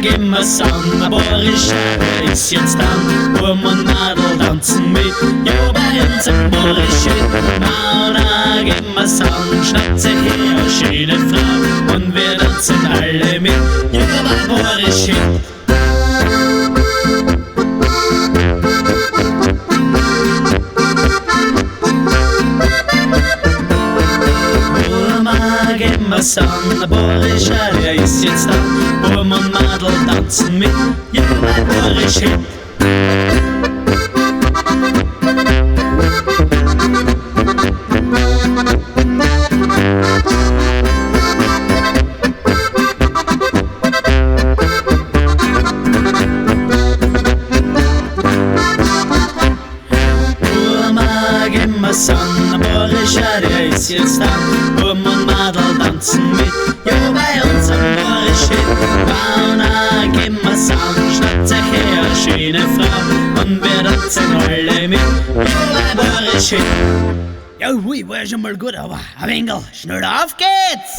gib mir's an, Boris Scheibe ist jetzt dran. Wurm und Nadel tanzen mit, ja bei uns im Boris Shit. Na, gib mir's an, schnappt sich her eine schöne Frau und wir tanzen alle mit, ja bei Boris Shit. Gib mir's an, Boris Scheibe, er ist jetzt da. Wurm und Madel tanzen mit, ja bei Boris Shit. Gib mir's an, Boris Scheibe, er ist jetzt da. Wurm und Madel tanzen mit, ja bei uns am Boris Shit. Fauna, gib mir's an, schnappt sich her eine schöne Frau und wir tanzen alle mit, ja bei Boris Shit. Ja, hui, war ja schon mal gut, aber ein wenig schneller, auf geht's!